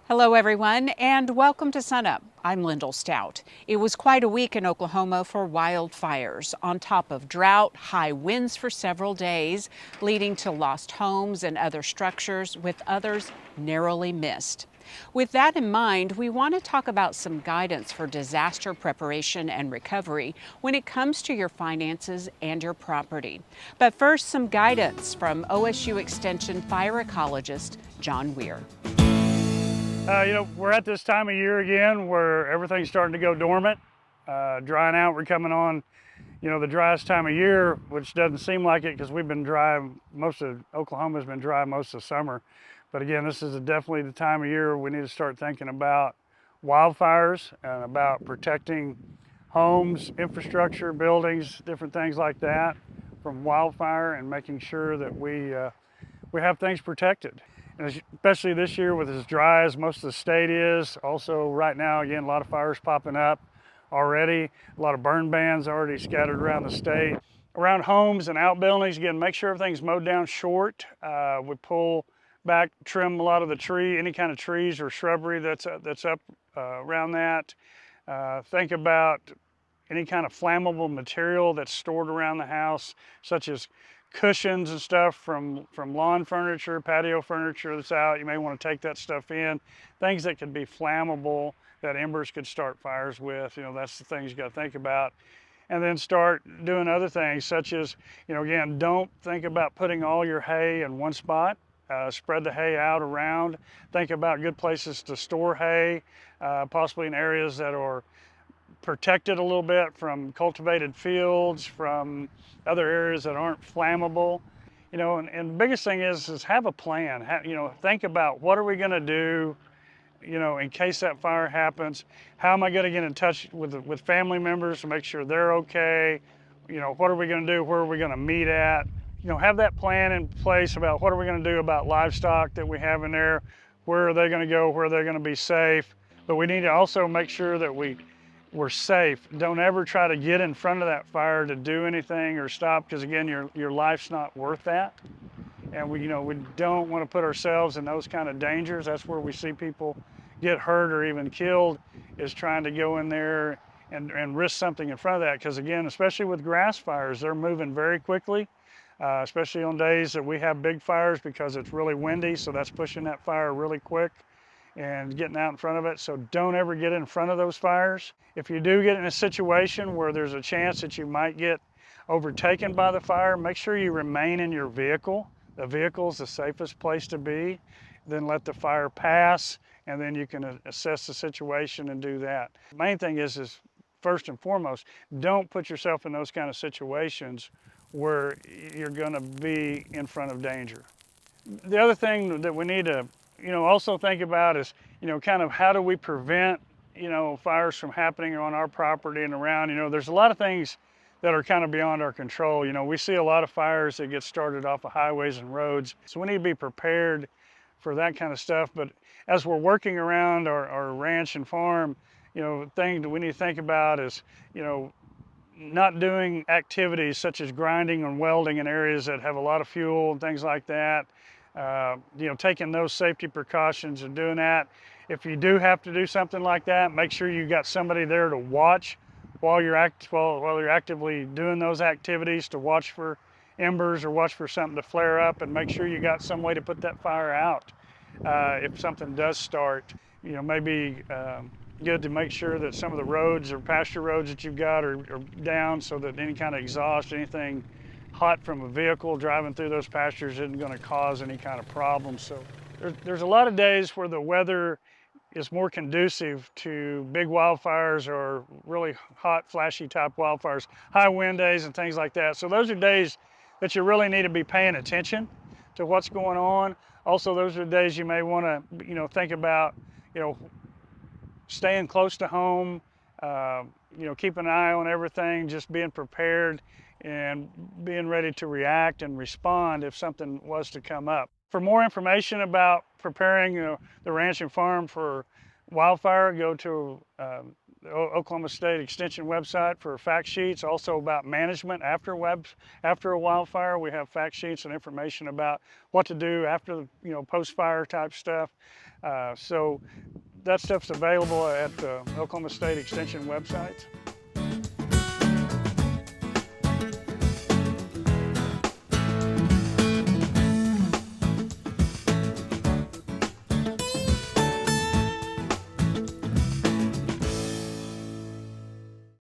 Hello, everyone, and welcome to SunUp. I'm Lyndall Stout. It was quite a week in Oklahoma for wildfires, on top of drought, high winds for several days, leading to lost homes and other structures, with others narrowly missed. With that in mind, we want to talk about some guidance for disaster preparation and recovery when it comes to your finances and your property. But first, some guidance from OSU Extension fire ecologist John Weir. We're at this time of year again where everything's starting to go dormant, drying out. We're coming on, the driest time of year, which doesn't seem like it because we've been dry. Most of Oklahoma's been dry most of summer. But again, this is definitely the time of year we need to start thinking about wildfires and about protecting homes, infrastructure, buildings, different things like that from wildfire, and making sure that we have things protected. And especially this year with as dry as most of the state is. Also right now, again, a lot of fires popping up already. A lot of burn bans already scattered around the state. Around homes and outbuildings, again, make sure everything's mowed down short. We pull back, trim a lot of the any kind of trees or shrubbery that's up around that. Think about any kind of flammable material that's stored around the house, such as cushions and stuff from lawn furniture, patio furniture that's out. You may want to take that stuff in. Things that could be flammable that embers could start fires with. That's the things you got to think about. And then start doing other things, such as, again, don't think about putting all your hay in one spot. Spread the hay out around. Think about good places to store hay, possibly in areas that are protected a little bit from cultivated fields, from other areas that aren't flammable. And the biggest thing is have a plan. Think about what are we going to do, in case that fire happens. How am I going to get in touch with family members to make sure they're okay? What are we going to do? Where are we going to meet at? Have that plan in place about what are we going to do about livestock that we have in there. Where are they going to go? Where are they going to be safe? But we need to also make sure that we're safe. Don't ever try to get in front of that fire to do anything or stop, because again, your life's not worth that. And we don't want to put ourselves in those kind of dangers. That's where we see people get hurt or even killed, is trying to go in there and risk something in front of that. Because again, especially with grass fires, they're moving very quickly, especially on days that we have big fires because it's really windy. So that's pushing that fire really quick and getting out in front of it. So don't ever get in front of those fires. If you do get in a situation where there's a chance that you might get overtaken by the fire, make sure you remain in your vehicle. The vehicle is the safest place to be. Then let the fire pass, and then you can assess the situation and do that. The main thing is first and foremost, don't put yourself in those kind of situations where you're gonna be in front of danger. The other thing that we need to also think about is, kind of how do we prevent, fires from happening on our property and around. There's a lot of things that are kind of beyond our control. We see a lot of fires that get started off of highways and roads. So we need to be prepared for that kind of stuff. But as we're working around our ranch and farm, thing that we need to think about is, not doing activities such as grinding and welding in areas that have a lot of fuel and things like that. Taking those safety precautions and doing that. If you do have to do something like that, make sure you got somebody there to watch while you're actively doing those activities, to watch for embers or watch for something to flare up, and make sure you got some way to put that fire out. If something does start, maybe good to make sure that some of the roads or pasture roads that you've got are down, so that any kind of exhaust, anything hot from a vehicle driving through those pastures isn't going to cause any kind of problem. So there's a lot of days where the weather is more conducive to big wildfires or really hot, flashy type wildfires, high wind days and things like that. So those are days that you really need to be paying attention to what's going on. Also, those are days you may want to, think about, staying close to home, keep an eye on everything, just being prepared and being ready to react and respond if something was to come up. For more information about preparing the ranch and farm for wildfire, go to the Oklahoma State Extension website for fact sheets, also about management after a wildfire. We have fact sheets and information about what to do after the post-fire type stuff. So that stuff's available at the Oklahoma State Extension website.